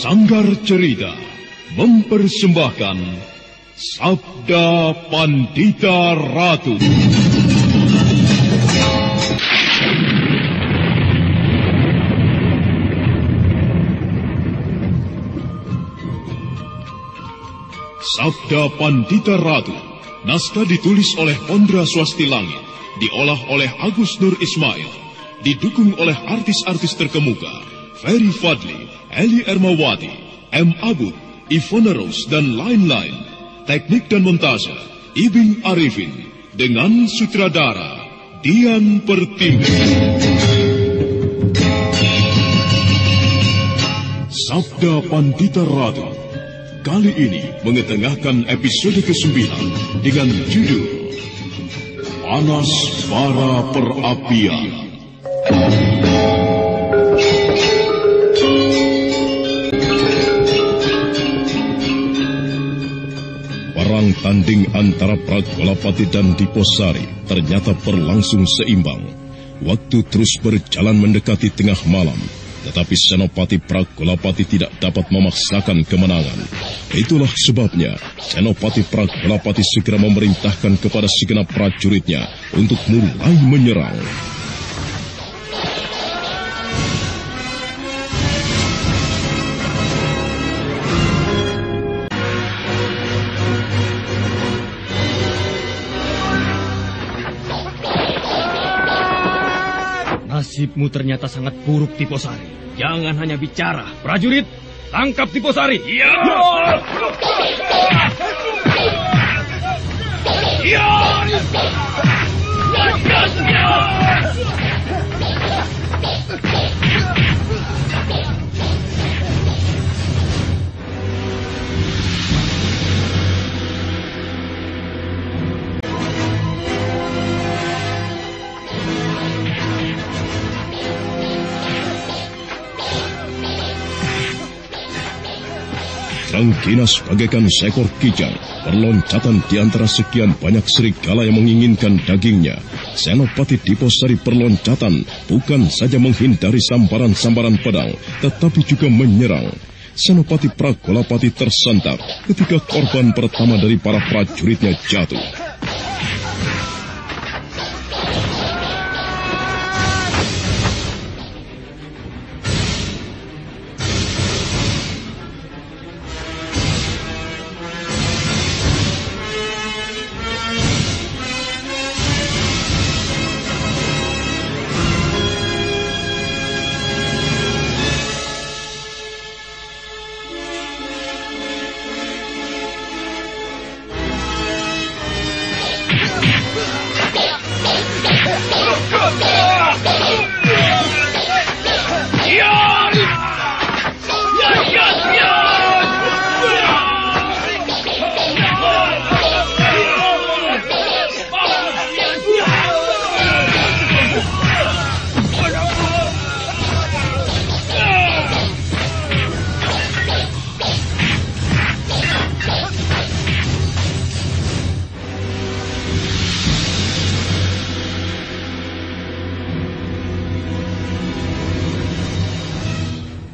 Sanggar Cerita mempersembahkan Sabda Pandita Ratu. Sabda Pandita Ratu, naskah ditulis oleh Pondra Swasti Langit, diolah oleh Agus Nur Ismail, didukung oleh artis-artis terkemuka, Ferry Fadli, Eli Ermawati, M. Abud, Ivona Rose, dan lain-lain. Teknik dan montase, Ibing Arifin, dengan sutradara Dian Pertiwi. Sabda Pandita Ratu kali ini mengetengahkan episode ke-9 dengan judul Panas Bara Perapian. Perang tanding antara Pragolapati dan Diposari ternyata berlangsung seimbang. Waktu terus berjalan mendekati tengah malam, tetapi Senopati Pragolapati tidak dapat memaksakan kemenangan. Itulah sebabnya Senopati Pragolapati segera memerintahkan kepada segenap prajuritnya untuk mulai menyerang. Nasibmu ternyata sangat buruk, Diposari. Jangan hanya bicara. Prajurit, tangkap Diposari. Iya. Iya. Rangkinas bagaikan seekor kijang, berloncatan di antara sekian banyak serigala yang menginginkan dagingnya. Senopati Diposari berloncatan bukan saja menghindari sambaran-sambaran pedang, tetapi juga menyerang. Senopati Pragolapati tersentak ketika korban pertama dari para prajuritnya jatuh.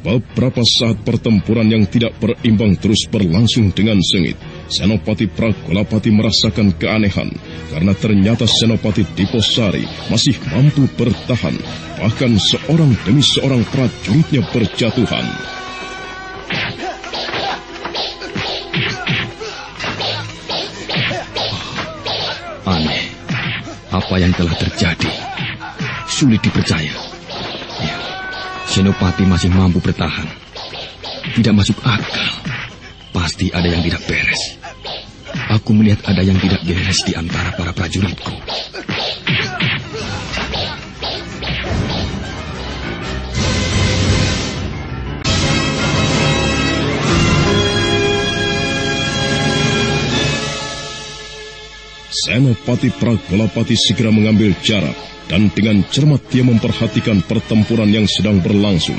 Beberapa saat pertempuran yang tidak berimbang terus berlangsung dengan sengit. Senopati Pragolapati merasakan keanehan, karena ternyata Senopati Diposari masih mampu bertahan, bahkan seorang demi seorang prajuritnya berjatuhan. Aneh, apa yang telah terjadi? Sulit dipercaya. Senopati masih mampu bertahan. Tidak masuk akal. Pasti ada yang tidak beres. Aku melihat ada yang tidak beres di antara para prajuritku. Senopati Pragolapati segera mengambil jarak. dan dengan cermat dia memperhatikan pertempuran yang sedang berlangsung.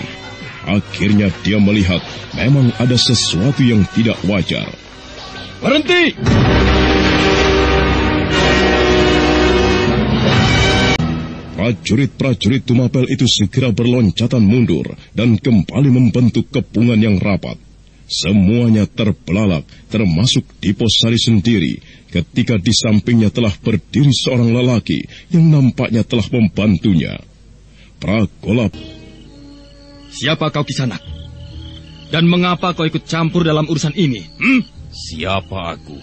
Akhirnya dia melihat memang ada sesuatu yang tidak wajar. Berhenti! Prajurit-prajurit Tumapel itu segera berloncatan mundur dan kembali membentuk kepungan yang rapat. Semuanya terbelalak, termasuk Diposari sendiri, ketika di sampingnya telah berdiri seorang lelaki yang nampaknya telah membantunya. Pragola. Siapa kau, Kisanak? Dan mengapa kau ikut campur dalam urusan ini? Siapa aku?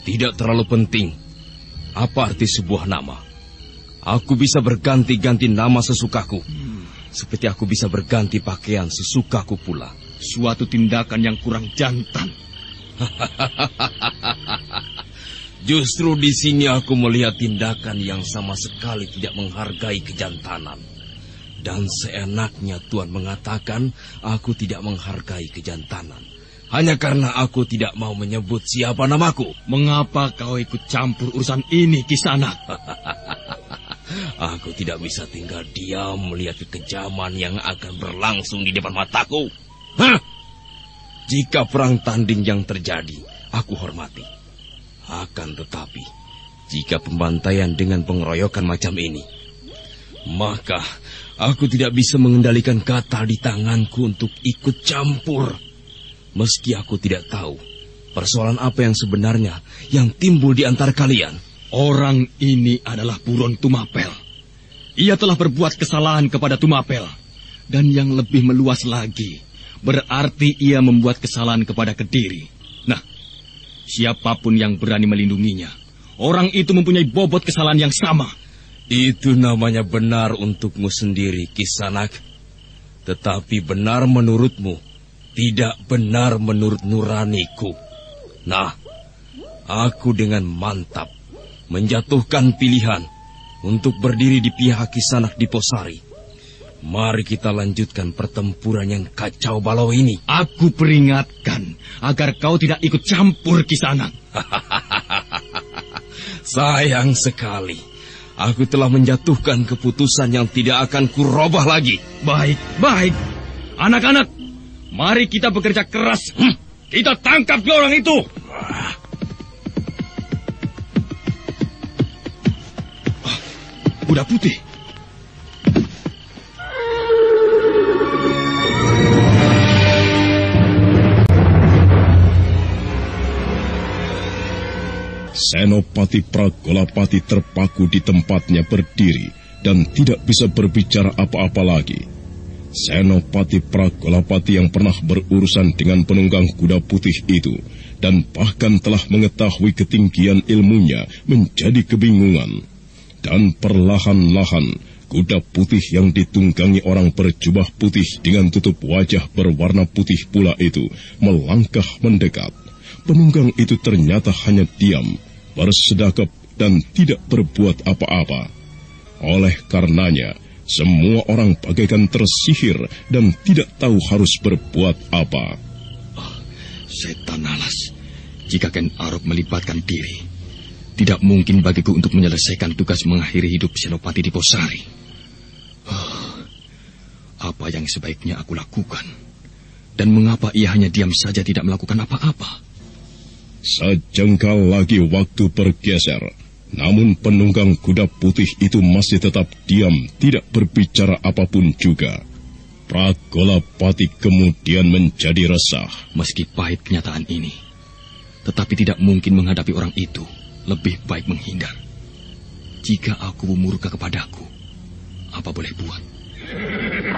Tidak terlalu penting. Apa arti sebuah nama? Aku bisa berganti-ganti nama sesukaku. Seperti aku bisa berganti pakaian sesukaku pula. Suatu tindakan yang kurang jantan. Justru di sini aku melihat tindakan yang sama sekali tidak menghargai kejantanan. Dan seenaknya Tuan mengatakan aku tidak menghargai kejantanan. Hanya karena aku tidak mau menyebut siapa namaku. Mengapa kau ikut campur urusan ini, Kisanak? Aku tidak bisa tinggal diam melihat kekejaman yang akan berlangsung di depan mataku. Jika perang tanding yang terjadi, aku hormati. Akan tetapi, jika pembantaian dengan pengeroyokan macam ini, maka aku tidak bisa mengendalikan kata di tanganku untuk ikut campur. Meski aku tidak tahu persoalan apa yang sebenarnya yang timbul di antara kalian. Orang ini adalah buron Tumapel. Ia telah berbuat kesalahan kepada Tumapel. Dan yang lebih meluas lagi, berarti ia membuat kesalahan kepada Kediri. Nah, siapapun yang berani melindunginya, orang itu mempunyai bobot kesalahan yang sama. Itu namanya benar untukmu sendiri, Kisanak. Tetapi benar menurutmu, tidak benar menurut nuraniku. Nah, aku dengan mantap menjatuhkan pilihan untuk berdiri di pihak Kisanak Diposari. Mari kita lanjutkan pertempuran yang kacau balau ini. Aku peringatkan agar kau tidak ikut campur, Kisanak. Sayang sekali, aku telah menjatuhkan keputusan yang tidak akan kurubah lagi. Baik. Anak-anak, mari kita bekerja keras. Kita tangkap dua orang itu. Kuda putih. Senopati Pragolapati terpaku di tempatnya berdiri dan tidak bisa berbicara apa-apa lagi. Senopati Pragolapati yang pernah berurusan dengan penunggang kuda putih itu dan bahkan telah mengetahui ketinggian ilmunya menjadi kebingungan. Dan perlahan-lahan kuda putih yang ditunggangi orang berjubah putih dengan tutup wajah berwarna putih pula itu melangkah mendekat. Penunggang itu ternyata hanya diam, bersedekap dan tidak berbuat apa-apa. Oleh karenanya, semua orang bagaikan tersihir dan tidak tahu harus berbuat apa. Setan alas, jika Ken Arok melibatkan diri, tidak mungkin bagiku untuk menyelesaikan tugas mengakhiri hidup Senopati Diposari. Apa yang sebaiknya aku lakukan? Dan mengapa ia hanya diam saja tidak melakukan apa-apa? Sejengkal lagi waktu bergeser, namun penunggang kuda putih itu masih tetap diam, tidak berbicara apapun juga. Pragolapati kemudian menjadi resah. Meski pahit kenyataan ini, tetapi tidak mungkin menghadapi orang itu. Lebih baik menghindar. Jika aku murka kepadaku, apa boleh buat?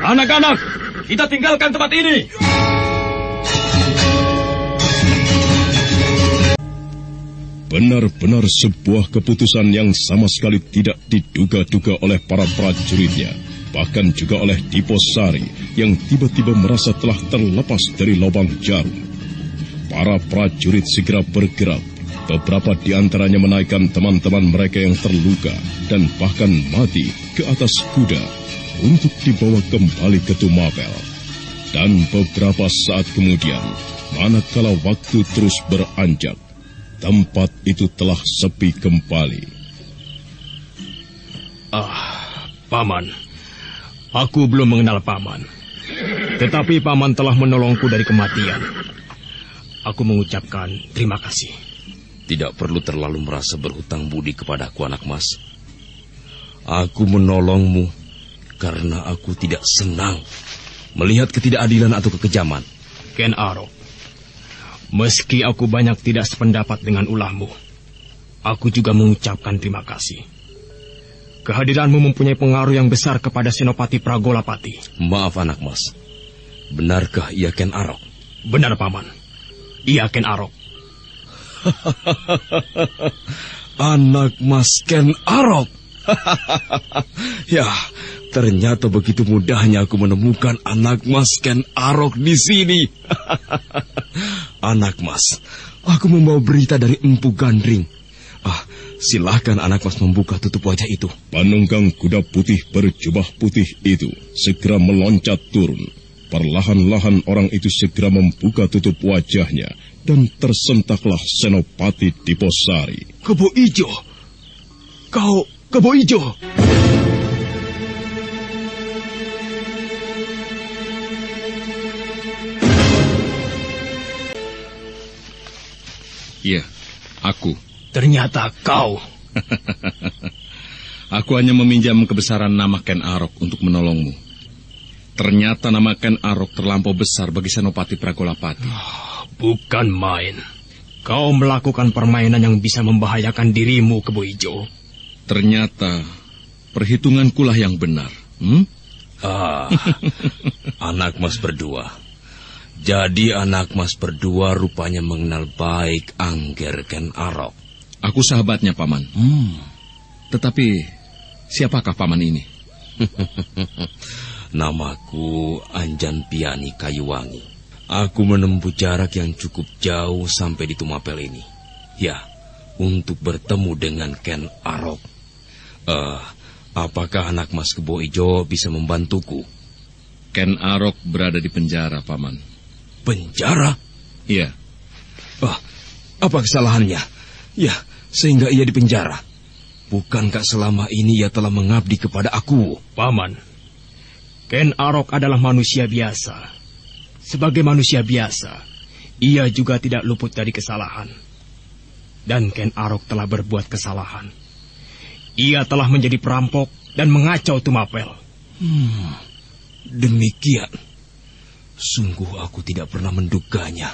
Anak-anak, kita tinggalkan tempat ini. Benar-benar sebuah keputusan yang sama sekali tidak diduga-duga oleh para prajuritnya, bahkan juga oleh Diposari yang tiba-tiba merasa telah terlepas dari lubang jarum. Para prajurit segera bergerak. Beberapa di antaranya menaikkan teman-teman mereka yang terluka dan bahkan mati ke atas kuda untuk dibawa kembali ke Tumapel. Dan beberapa saat kemudian, manakala waktu terus beranjak, tempat itu telah sepi kembali. Paman, aku belum mengenal Paman. Tetapi Paman telah menolongku dari kematian. Aku mengucapkan terima kasih. Tidak perlu terlalu merasa berhutang budi kepadaku, anak mas. Aku menolongmu karena aku tidak senang melihat ketidakadilan atau kekejaman. Ken Arok, meski aku banyak tidak sependapat dengan ulahmu, aku juga mengucapkan terima kasih. Kehadiranmu mempunyai pengaruh yang besar kepada Senopati Pragolapati. Maaf, anak mas. Benarkah ia Ken Arok? Benar, Paman. Ia Ken Arok. Anak mas Ken Arok. Ya, ternyata begitu mudahnya aku menemukan anak mas Ken Arok di sini. Anak mas, aku membawa berita dari Empu Gandring. Silahkan anak mas membuka tutup wajah itu. Panunggang kuda putih berjubah putih itu segera meloncat turun. Perlahan-lahan orang itu segera membuka tutup wajahnya dan tersentaklah Senopati Diposari. Kebo Ijo, kau Kebo Ijo. Iya, aku. Ternyata kau. Aku hanya meminjam kebesaran nama Ken Arok untuk menolongmu. Ternyata nama Ken Arok terlampau besar bagi Senopati Pragolapati. Bukan main. Kau melakukan permainan yang bisa membahayakan dirimu, Kebo Ijo. Ternyata perhitungankulah yang benar. Anak mas berdua. Jadi anak mas berdua rupanya mengenal baik Angger Ken Arok. Aku sahabatnya, Paman. Tetapi siapakah Paman ini? Namaku Anjan Piani Kayuwangi. Aku menempuh jarak yang cukup jauh sampai di Tumapel ini. Ya, untuk bertemu dengan Ken Arok. Apakah anak mas Kebo Ijo bisa membantuku? Ken Arok berada di penjara, Paman. Penjara? Iya. Apa kesalahannya? Ya, sehingga ia dipenjara. Bukankah selama ini ia telah mengabdi kepada aku? Paman, Ken Arok adalah manusia biasa. Sebagai manusia biasa, ia juga tidak luput dari kesalahan. Dan Ken Arok telah berbuat kesalahan. Ia telah menjadi perampok dan mengacau Tumapel. Demikian. Sungguh aku tidak pernah menduganya.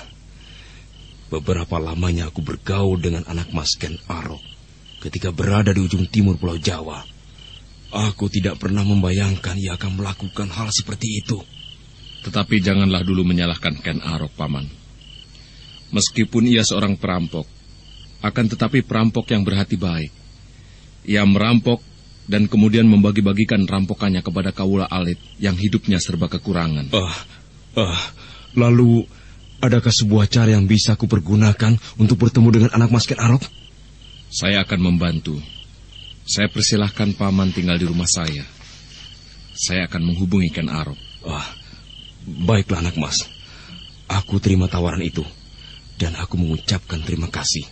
Beberapa lamanya aku bergaul dengan anak mas Ken Arok ketika berada di ujung timur Pulau Jawa. Aku tidak pernah membayangkan ia akan melakukan hal seperti itu. Tetapi janganlah dulu menyalahkan Ken Arok, Paman. Meskipun ia seorang perampok, akan tetapi perampok yang berhati baik. Ia merampok dan kemudian membagi-bagikan rampokannya kepada kaula alit yang hidupnya serba kekurangan. Lalu, adakah sebuah cara yang bisa aku pergunakan untuk bertemu dengan anak mas Ken Arok? Saya akan membantu. Saya persilahkan Paman tinggal di rumah saya. Saya akan menghubungi Ken Arok. Baiklah anak mas. Aku terima tawaran itu. Dan aku mengucapkan terima kasih.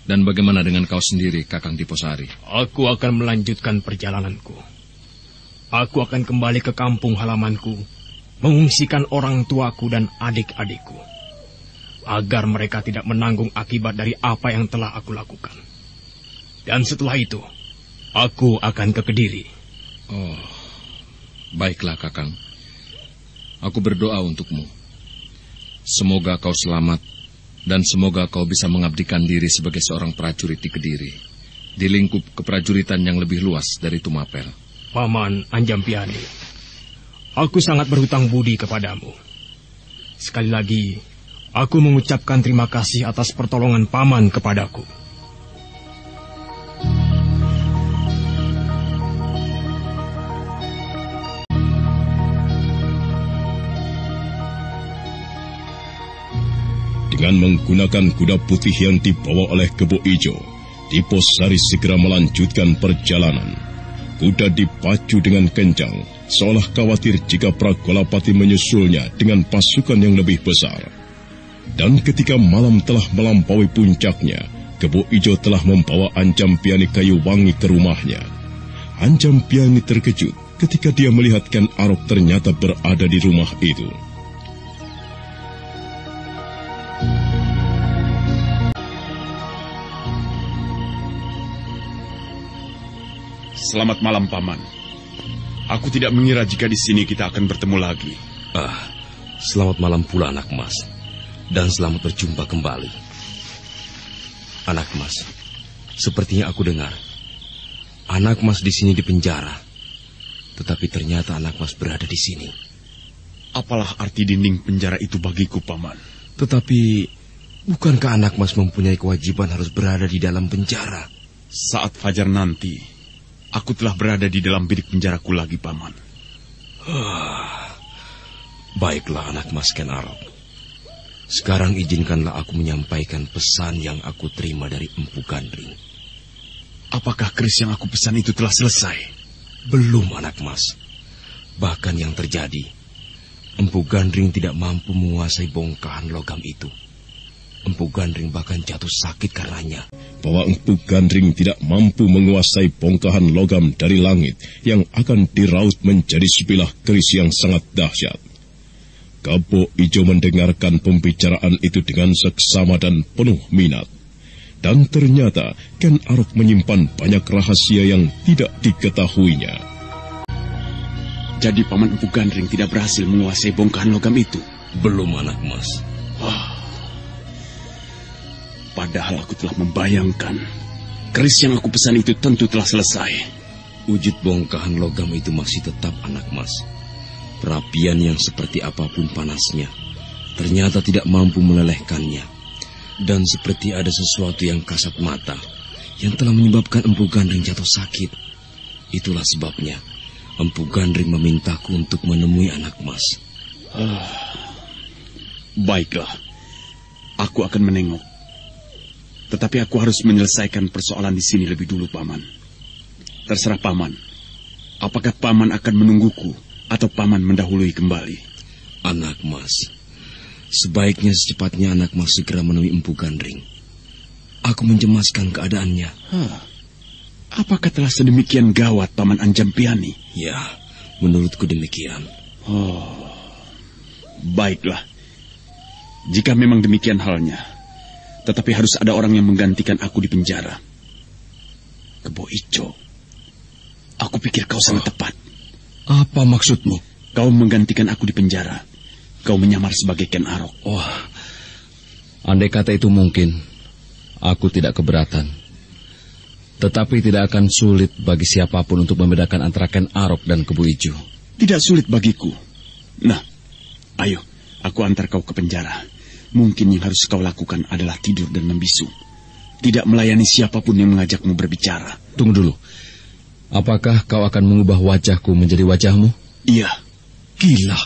Dan bagaimana dengan kau sendiri, Kakang Diposari? Aku akan melanjutkan perjalananku. Aku akan kembali ke kampung halamanku, mengungsikan orang tuaku dan adik-adikku, agar mereka tidak menanggung akibat dari apa yang telah aku lakukan. Dan setelah itu, aku akan ke Kediri. Baiklah, Kakang. Aku berdoa untukmu. Semoga kau selamat, dan semoga kau bisa mengabdikan diri sebagai seorang prajurit di Kediri, di lingkup keprajuritan yang lebih luas dari Tumapel. Paman Anjampiani, aku sangat berhutang budi kepadamu. Sekali lagi, aku mengucapkan terima kasih atas pertolongan Paman kepadaku. Dengan menggunakan kuda putih yang dibawa oleh Kebo Ijo, Diposari segera melanjutkan perjalanan. Kuda dipacu dengan kencang, seolah khawatir jika Pragolapati menyusulnya dengan pasukan yang lebih besar. Dan ketika malam telah melampaui puncaknya, Kebo Ijo telah membawa Anjampiani Kayuwangi ke rumahnya. Anjampiani terkejut ketika dia melihat Ken Arok ternyata berada di rumah itu. Selamat malam, Paman. Aku tidak mengira jika di sini kita akan bertemu lagi. Selamat malam pula, anak mas. Dan selamat berjumpa kembali. Anak mas, sepertinya aku dengar anak mas di sini di penjara. Tetapi ternyata anak mas berada di sini. Apalah arti dinding penjara itu bagiku, Paman? Tetapi bukankah anak mas mempunyai kewajiban harus berada di dalam penjara? Saat fajar nanti, aku telah berada di dalam bilik penjaraku lagi, Paman. Baiklah, anak mas Ken Arok. Sekarang izinkanlah aku menyampaikan pesan yang aku terima dari Empu Gandring. Apakah keris yang aku pesan itu telah selesai? Belum, anak mas. Bahkan yang terjadi, Empu Gandring tidak mampu menguasai bongkahan logam itu. Empu Gandring bahkan jatuh sakit karenanya. Bahwa Empu Gandring tidak mampu menguasai bongkahan logam dari langit yang akan diraut menjadi sebilah keris yang sangat dahsyat. Kebo Ijo mendengarkan pembicaraan itu dengan seksama dan penuh minat. Dan ternyata Ken Arok menyimpan banyak rahasia yang tidak diketahuinya. Jadi Paman Empu Gandring tidak berhasil menguasai bongkahan logam itu? Belum, anak mas. Padahal aku telah membayangkan keris yang aku pesan itu tentu telah selesai. Wujud bongkahan logam itu masih tetap, anak mas. Perapian yang seperti apapun panasnya ternyata tidak mampu melelehkannya. Dan seperti ada sesuatu yang kasat mata yang telah menyebabkan Empu Gandring jatuh sakit. Itulah sebabnya Empu Gandring memintaku untuk menemui anak mas. Baiklah, aku akan menengok. Tetapi aku harus menyelesaikan persoalan di sini lebih dulu, Paman. Terserah Paman. Apakah Paman akan menungguku atau Paman mendahului kembali? Anak mas, sebaiknya secepatnya anak mas segera menemui Empu Gandring. Aku mencemaskan keadaannya. Apakah telah sedemikian gawat Paman Anjampiani? Ya, menurutku demikian. Baiklah. Jika memang demikian halnya, tetapi harus ada orang yang menggantikan aku di penjara. Kebo Ijo, aku pikir kau sangat tepat. Apa maksudmu? Kau menggantikan aku di penjara. Kau menyamar sebagai Ken Arok. Andai kata itu mungkin, aku tidak keberatan. Tetapi tidak akan sulit bagi siapapun untuk membedakan antara Ken Arok dan Kebo Ijo. Tidak sulit bagiku. Nah, ayo, aku antar kau ke penjara. Mungkin yang harus kau lakukan adalah tidur dan membisu. Tidak melayani siapapun yang mengajakmu berbicara. Tunggu dulu. Apakah kau akan mengubah wajahku menjadi wajahmu? Iya. Gila.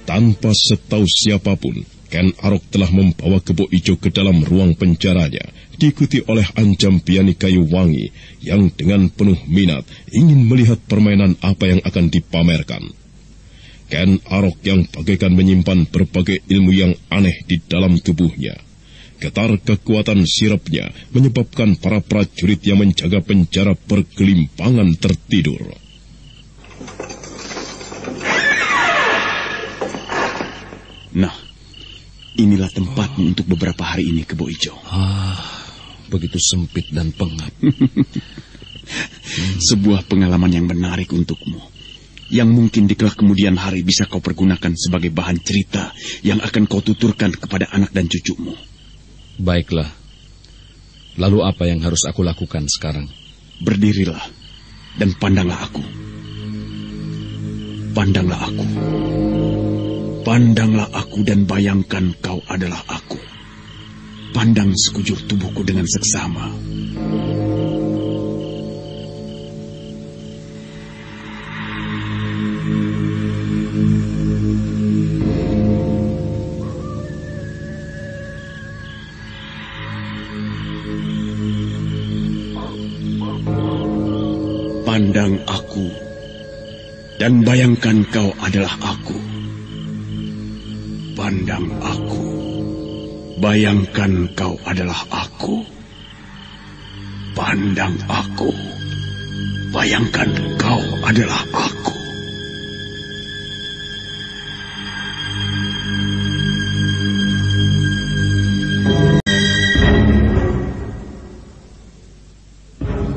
Tanpa setahu siapapun, Ken Arok telah membawa Kebo Ijo ke dalam ruang penjaranya, diikuti oleh Anjampiani Kayu Wangi yang dengan penuh minat ingin melihat permainan apa yang akan dipamerkan. Ken Arok yang bagaikan menyimpan berbagai ilmu yang aneh di dalam tubuhnya. Getar kekuatan sirapnya menyebabkan para prajurit yang menjaga penjara bergelimpangan tertidur. Nah, inilah tempatmu untuk beberapa hari ini, Kebo Ijo. Begitu sempit dan pengap. Sebuah pengalaman yang menarik untukmu, yang mungkin di kelak kemudian hari bisa kau pergunakan sebagai bahan cerita yang akan kau tuturkan kepada anak dan cucumu. Baiklah. Lalu apa yang harus aku lakukan sekarang? Berdirilah dan pandanglah aku. Pandanglah aku. Pandanglah aku dan bayangkan kau adalah aku. Pandang sekujur tubuhku dengan seksama. Pandang aku dan bayangkan kau adalah aku. Pandang aku, Bayangkan kau adalah aku. Pandang aku. Bayangkan kau adalah aku.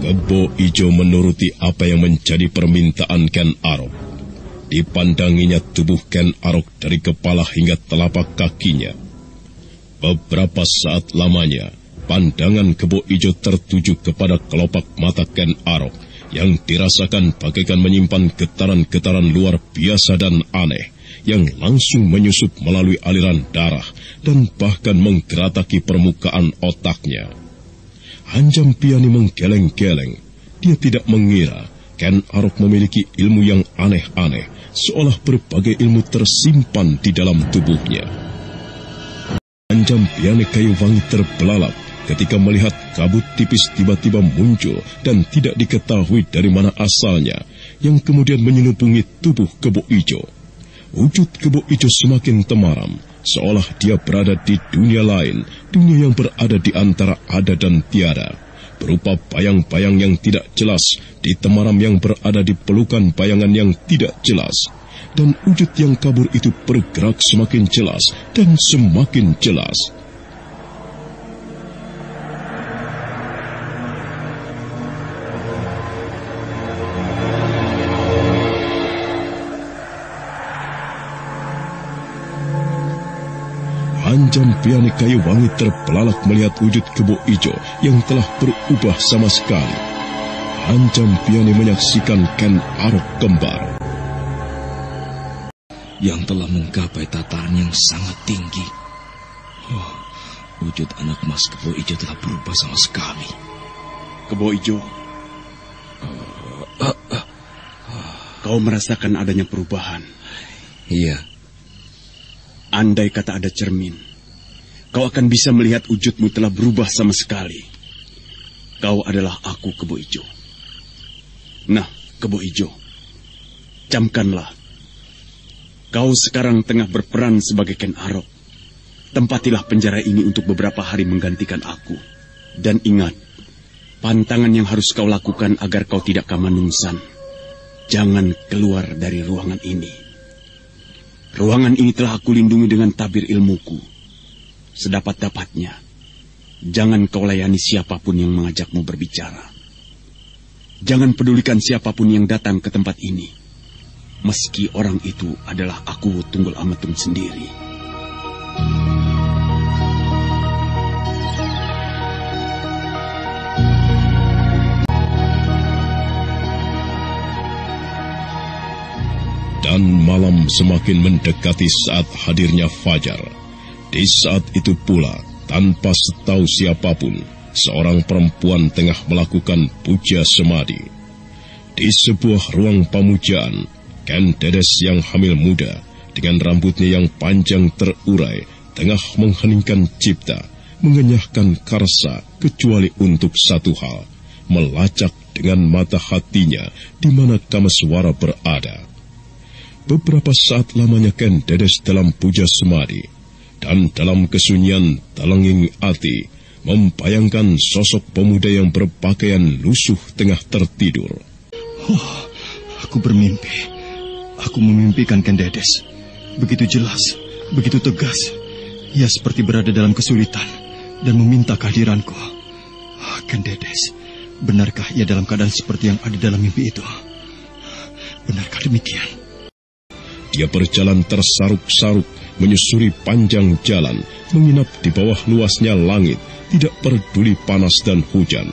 Kebo Ijo menuruti apa yang menjadi permintaan Ken Arok. Dipandanginya tubuh Ken Arok dari kepala hingga telapak kakinya. Beberapa saat lamanya, pandangan Kebo Ijo tertuju kepada kelopak mata Ken Arok yang dirasakan bagaikan menyimpan getaran-getaran luar biasa dan aneh yang langsung menyusup melalui aliran darah dan bahkan menggerataki permukaan otaknya. Hanjam Piani menggeleng-geleng. Dia tidak mengira Ken Arok memiliki ilmu yang aneh-aneh, seolah berbagai ilmu tersimpan di dalam tubuhnya. Hanjam Piani kayu wangi terbelalak ketika melihat kabut tipis tiba-tiba muncul dan tidak diketahui dari mana asalnya, yang kemudian menyelupungi tubuh Kebo Ijo. Wujud Kebo Ijo semakin temaram, seolah dia berada di dunia lain, dunia yang berada di antara ada dan tiada, berupa bayang-bayang yang tidak jelas di temaram yang berada di pelukan bayangan yang tidak jelas. Dan wujud yang kabur itu bergerak semakin jelas dan semakin jelas. Hanjam Piani kayu wangi terbelalak melihat wujud Kebo Ijo yang telah berubah sama sekali. Hanjam Piani menyaksikan Ken Arok kembar yang telah menggapai tataran yang sangat tinggi. Wujud anak mas Kebo Ijo telah berubah sama sekali. Kebo Ijo, kau merasakan adanya perubahan? Iya. Andai kata ada cermin, kau akan bisa melihat wujudmu telah berubah sama sekali. Kau adalah aku, Kebo Ijo. Nah, Kebo Ijo, camkanlah. Kau sekarang tengah berperan sebagai Ken Arok. Tempatilah penjara ini untuk beberapa hari menggantikan aku. Dan ingat, pantangan yang harus kau lakukan agar kau tidak kamanungsan. Jangan keluar dari ruangan ini. Ruangan ini telah aku lindungi dengan tabir ilmuku. Sedapat-dapatnya, jangan kau layani siapapun yang mengajakmu berbicara. Jangan pedulikan siapapun yang datang ke tempat ini. Meski orang itu adalah aku, Tunggul Ametung sendiri. Dan malam semakin mendekati saat hadirnya fajar. Di saat itu pula, tanpa setahu siapapun, seorang perempuan tengah melakukan puja semadi. Di sebuah ruang pamujaan, Ken Dedes yang hamil muda, dengan rambutnya yang panjang terurai, tengah mengheningkan cipta, mengenyahkan karsa, kecuali untuk satu hal, melacak dengan mata hatinya di mana Kameswara berada. Beberapa saat lamanya Ken Dedes dalam puja semadi, dan dalam kesunyian Talenging Ati, membayangkan sosok pemuda yang berpakaian lusuh tengah tertidur. Aku bermimpi. Aku memimpikan Ken Dedes. Begitu jelas, begitu tegas. Ia seperti berada dalam kesulitan dan meminta kehadiranku. Ken Dedes, benarkah ia dalam keadaan seperti yang ada dalam mimpi itu? Benarkah demikian? Dia berjalan tersaruk-saruk, menyusuri panjang jalan, menginap di bawah luasnya langit, tidak peduli panas dan hujan.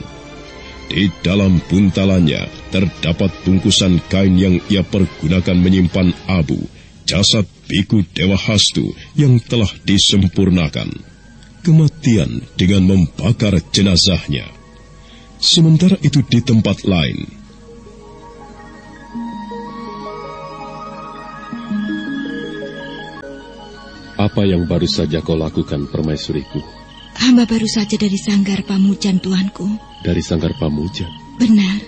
Di dalam buntalannya terdapat bungkusan kain yang ia pergunakan menyimpan abu, jasad Biku Dewa Hastu yang telah disempurnakan. Kematian dengan membakar jenazahnya. Sementara itu di tempat lain, apa yang baru saja kau lakukan, permaisuriku? Hamba baru saja dari Sanggar Pamujan, Tuanku. Dari Sanggar Pamujan? Benar.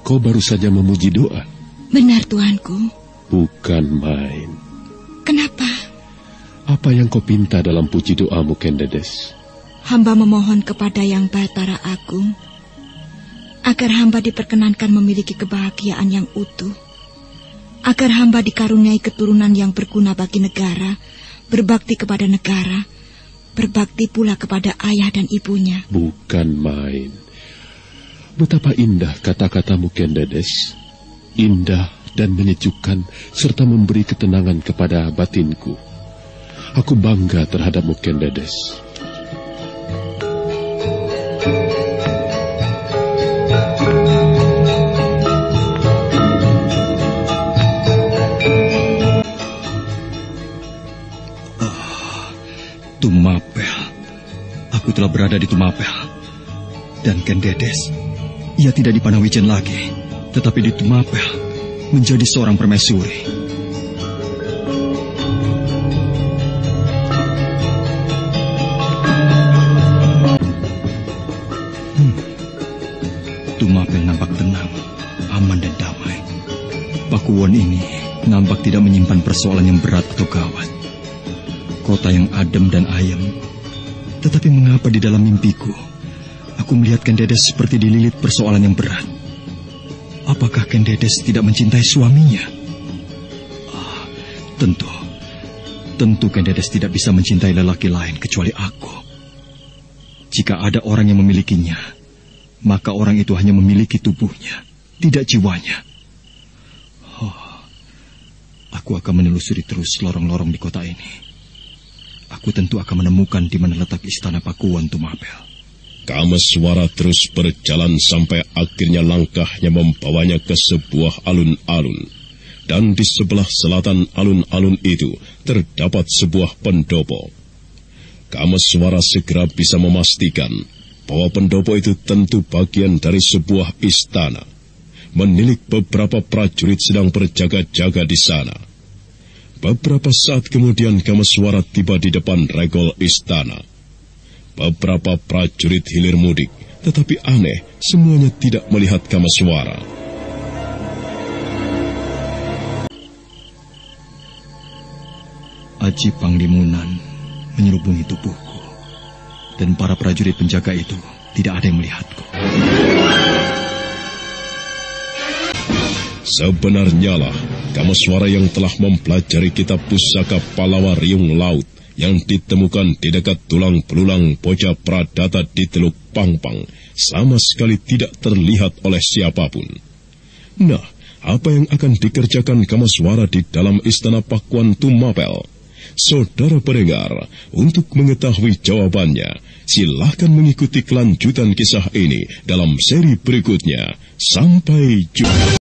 Kau baru saja memuji doa? Benar, Tuanku. Bukan main. Kenapa? Apa yang kau pinta dalam puji doamu, Kendedes? Hamba memohon kepada Yang Batara Agung agar hamba diperkenankan memiliki kebahagiaan yang utuh, agar hamba dikaruniai keturunan yang berguna bagi negara, berbakti kepada negara, berbakti pula kepada ayah dan ibunya. Bukan main. Betapa indah kata-katamu, Kendedes. Indah dan menyejukkan serta memberi ketenangan kepada batinku. Aku bangga terhadapmu, Kendedes. Tumapel. Aku telah berada di Tumapel. Dan Kendedes, ia tidak di Panawijen lagi, tetapi di Tumapel menjadi seorang permaisuri. Tumapel nampak tenang, aman dan damai. Pakuwon ini nampak tidak menyimpan persoalan yang berat atau gawat. Kota yang adem dan ayem. Tetapi mengapa di dalam mimpiku aku melihat Kendedes seperti dililit persoalan yang berat? Apakah Kendedes tidak mencintai suaminya? Tentu Kendedes tidak bisa mencintai lelaki lain kecuali aku. Jika ada orang yang memilikinya, maka orang itu hanya memiliki tubuhnya, tidak jiwanya. Aku akan menelusuri terus lorong-lorong di kota ini. Aku tentu akan menemukan di mana letak istana Pakuwon Tumapel. Kameswara terus berjalan sampai akhirnya langkahnya membawanya ke sebuah alun-alun. Dan di sebelah selatan alun-alun itu terdapat sebuah pendopo. Kameswara segera bisa memastikan bahwa pendopo itu tentu bagian dari sebuah istana. Menilik beberapa prajurit sedang berjaga-jaga di sana. Beberapa saat kemudian Kameswara tiba di depan regol istana. Beberapa prajurit hilir mudik, tetapi aneh, semuanya tidak melihat Kameswara. Aji Panglimunan menyelubungi tubuhku, dan para prajurit penjaga itu tidak ada yang melihatku. Sebenarnya lah, Kameswara yang telah mempelajari kitab pusaka Palawa Riung Laut yang ditemukan di dekat tulang belulang bocah Pradata di Teluk Pangpang sama sekali tidak terlihat oleh siapapun. Nah, apa yang akan dikerjakan Kameswara di dalam istana Pakuwon Tumapel? Saudara pendengar, untuk mengetahui jawabannya, silahkan mengikuti kelanjutan kisah ini dalam seri berikutnya. Sampai jumpa.